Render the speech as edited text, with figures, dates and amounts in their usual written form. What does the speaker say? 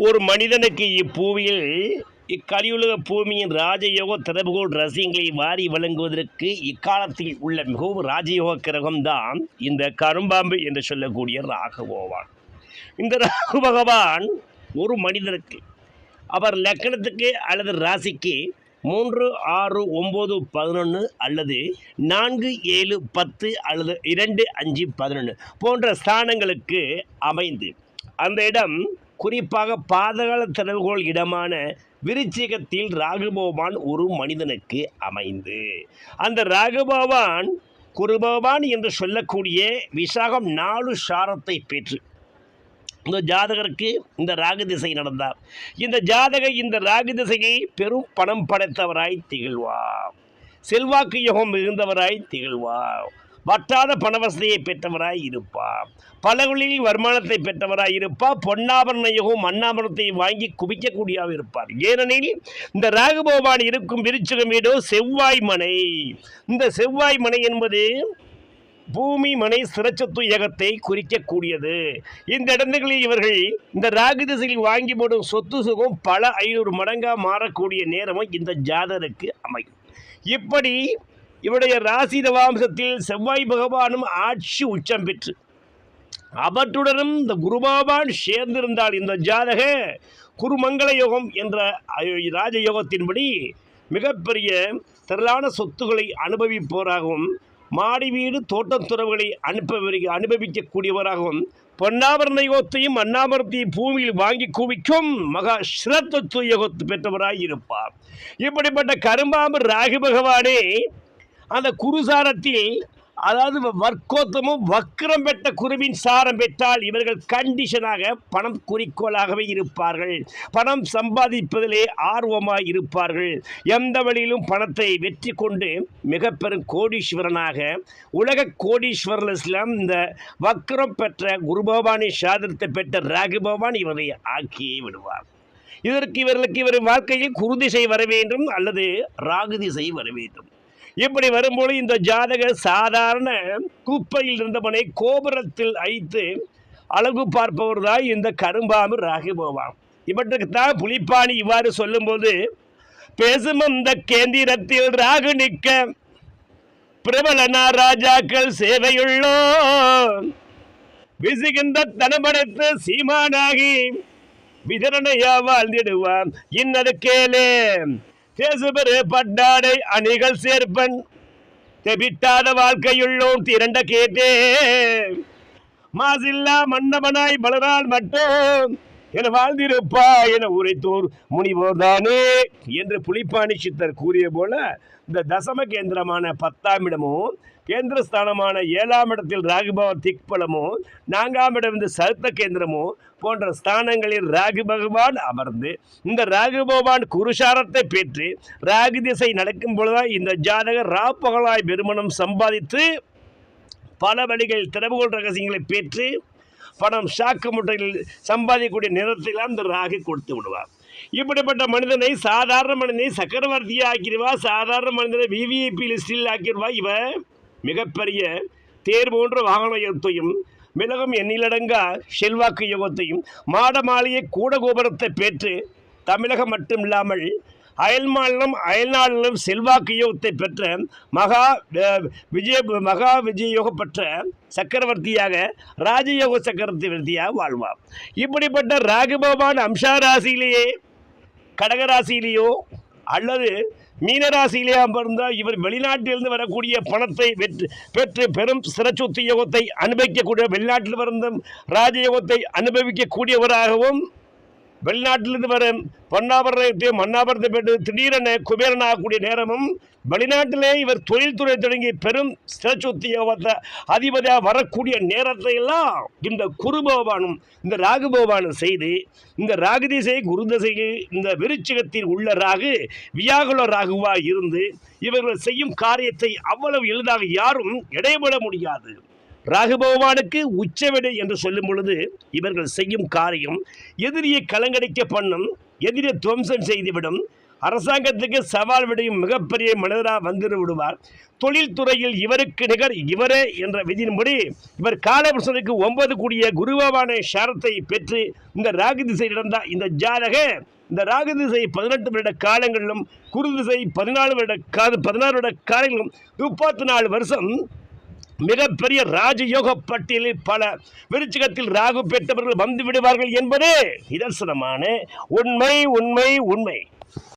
ஒரு மனிதனுக்கு இப்பூமியில் இக்கலியுலக பூமியின் ராஜயோக திறவுகோள் ரசியங்களை வாரி வழங்குவதற்கு இக்காலத்தில் உள்ள மிகவும் ராஜயோக கிரகம்தான் இந்த கரும்பாம்பு என்று சொல்லக்கூடிய ராகு பகவான். இந்த ராகு பகவான் ஒரு மனிதனுக்கு அவர் லக்கணத்துக்கு அல்லது ராசிக்கு 3, 6, 9, 11 அல்லது 4, 7, 10 அல்லது 2, 5, 11 போன்ற ஸ்தானங்களுக்கு அமைந்து அந்த இடம் குறிப்பாக பாதகால திறவுகோள் இடமான விருச்சிகத்தில் ராகுபகவான் ஒரு மனிதனுக்கு அமைந்து அந்த ராகுபகவான் குருபகவான் என்று சொல்லக்கூடிய விசாகம் 4 சாரத்தை பெற்று இந்த ஜாதகருக்கு இந்த ராகு திசை நடந்தார். இந்த ஜாதகர் இந்த ராகு திசையை பெரும் பணம் படைத்தவராய் திகழ்வார், செல்வாக்கு யோகம் மிகுந்தவராய் திகழ்வார், வட்டாத பணவசதியை பெற்றவராய் இருப்பார், பல வழியில் வருமானத்தை பெற்றவராய் இருப்பார், பொன்னாபரண யோகம் மண்ணாபரணத்தை வாங்கி குவிக்கக்கூடியவர் இருப்பார். ஏனெனில் இந்த ராகு பகவான் இருக்கும் விருச்சிகம் வீடோ செவ்வாய் மனை. இந்த செவ்வாய் மனை என்பது பூமி மனை சிறச்சொத்து யகத்தை குறிக்கக்கூடியது. இந்த இடங்களில் இவர்கள் இந்த ராகு திசையில் வாங்கி போடும் சொத்து சுகம் பல 500 மடங்காக மாறக்கூடிய நேரமும் இந்த ஜாதகருக்கு அமையும். இப்படி இவருடைய ராசி நவாம்சத்தில் செவ்வாய் பகவானும் ஆட்சி உச்சம் பெற்று அவற்றுடனும் இந்த குரு பகவான் சேர்ந்திருந்தால் இந்த ஜாதக குருமங்கள யோகம் என்ற ராஜயோகத்தின்படி மிகப்பெரிய திரளான சொத்துக்களை அனுபவிப்பவராகவும் மாடி வீடு தோட்டத்துறவுகளை அனுபவிக்கக்கூடியவராகவும் பொன்னாபரண யோகத்தையும் அன்னாபரத்தையும் பூமியில் வாங்கி குவிக்கும் மகா ஸ்ரத்தத்துவ யோகத்து பெற்றவராய் இருப்பார். இப்படிப்பட்ட கரும்பாம்பு ராகு பகவானே அந்த குருசாரத்தில், அதாவது வர்க்கோத்தமும் வக்ரம் பெற்ற குருவின் சாரம் பெற்றால் இவர்கள் கண்டிஷனாக பணம் குறிக்கோளாகவே இருப்பார்கள், பணம் சம்பாதிப்பதிலே ஆர்வமாக இருப்பார்கள், எந்த வழியிலும் பணத்தை வெற்றி கொண்டு மிக பெரும் கோடீஸ்வரனாக உலக கோடீஸ்வரன் இந்த வக்ரம் பெற்ற குரு பகவானை சாதனத்தை பெற்ற ராகு பகவான் இவரை ஆக்கியே விடுவார். இவர்களுக்கு இவர் வாழ்க்கையில் குரு திசை வர வேண்டும் அல்லது ராகு திசை வர வேண்டும். இப்படி வரும்போது இந்த ஜாதகர் சாதாரண குப்பையில் இருந்தவனை கோபுரத்தில் வைத்து அழகு பார்ப்பவர் தான் இந்த கரும்பாம்பு ராகு பகவான். இவற்றுக்குத்தான் புலிப்பாணி இவ்வாறு சொல்லும்போது, பேசும் அந்த கேந்திரத்தில் ராகு நிற்க பிரபலனா ராஜாக்கள் சேவையுள்ளோ விசுகின்ற தனமடைத்து சீமானாகி விதரணையா வாழ்ந்திடுவான் இன்னது கேளே தேசுபெரு பட்டாடை அணிகள் சேர்ப்பன் தெபிட்டாத வாழ்க்கையுள்ளோம் திரண்ட கேட்டே மாசில்லா மன்னவனாய் பலரால் மட்டும் என வாழ்ந்திருப்பா என உரைத்தோர் முனிவோர் தானே என்று புலிப்பாணி சித்தர் கூறிய போல இந்த தசம கேந்திரமான 10ஆம் இடமும் கேந்திரஸ்தானமான 7ஆம் இடத்தில் ராகுபவன் திக்பலமும் 4ஆம் இடம் இந்த சருத்த கேந்திரமும் போன்ற ஸ்தானங்களில் ராகு பகவான் அமர்ந்து இந்த ராகு பகவான் குருசாரத்தை பெற்று ராகு திசை நடக்கும் பொழுதுதான் இந்த ஜாதகர் ராப்பகலாய் பெருமணம் சம்பாதித்து பல வழிகளில் திறவுகோள் ரகசியங்களை பெற்று பணம் சாக்கு முட்டையில் சம்பாதிக்கக்கூடிய நிறத்திலாம் இந்த ராகு கொடுத்து விடுவார். இப்படிப்பட்ட மனிதனை சாதாரண மனிதனை சக்கரவர்த்தியை ஆக்கிடுவா, சாதாரண மனிதனை விவிஐபி லிஸ்டில் ஆக்கிடுவா. இவன் மிகப்பெரிய தேர் போன்ற வாகன யோகத்தையும் மிளகம் எண்ணிலடங்கா செல்வாக்கு யோகத்தையும் மாட மாளிகை கூட கோபுரத்தை பெற்று தமிழகம் மட்டும் இல்லாமல் அயல் மாநிலம் அயல்நாளிலும் செல்வாக்கு யோகத்தை பெற்ற மகா விஜய யோகம் பெற்ற சக்கரவர்த்தியாக ராஜயோக சக்கரவர்த்தியாக வாழ்வார். இப்படிப்பட்ட ராகு பகவான் அம்சா ராசியிலேயே கடகராசியிலேயோ அல்லது மீனராசியிலே அமர்ந்தால் இவர் வெளிநாட்டிலிருந்து வரக்கூடிய பணத்தை பெற்று பெரும் சிறச்சொத்து யோகத்தை அனுபவிக்கக்கூடிய, வெளிநாட்டில் வந்த ராஜயோகத்தை அனுபவிக்கக்கூடியவராகவும் வெளிநாட்டிலிருந்து வர பொன்னாபரணத்தையும் மண்ணாபரணத்தை பெற்று திடீரென குபேரனாகக்கூடிய நேரமும் வெளிநாட்டிலே இவர் தொழில்துறை தொடங்கி பெரும் சிறச்சொத்து யோகத்தை அதிபதியாக வரக்கூடிய நேரத்தை எல்லாம் இந்த குரு பகவானும் இந்த ராகு பகவானும் செய்து இந்த ராகு திசை குரு திசையில் இந்த விருச்சிகத்தில் உள்ள ராகு வியாகுல ராகுவாக இருந்து இவர்கள் செய்யும் காரியத்தை அவ்வளவு எளிதாக யாரும் இடைபட முடியாது. ராகு பகவானுக்கு உச்சவிடை என்று சொல்லும் பொழுது இவர்கள் செய்யும் காரியம் எதிரியை கலங்கடிக்க பண்ணும், எதிரியை துவம்சம் செய்துவிடும், அரசாங்கத்துக்கு சவால் விடையும் மிகப்பெரிய மனிதராக வந்து விடுவார். தொழில்துறையில் இவருக்கு நிகர் இவரே என்ற விதியின்படி இவர் காலபுருஷனுக்கு 9 கூடிய குருவான சாரத்தை பெற்று இந்த ராகு திசை நடந்தால் இந்த ஜாதக இந்த ராகு திசை 18 வருட காலங்களிலும் குரு திசை 16 வருட காலங்களிலும் 34 வருஷம் மிகப்பெரிய ராஜயோக பட்டியலில் பல விருச்சிகத்தில் ராகு பெற்றவர்கள் வந்து விடுவார்கள் என்பது நிதர்சனமான உண்மை.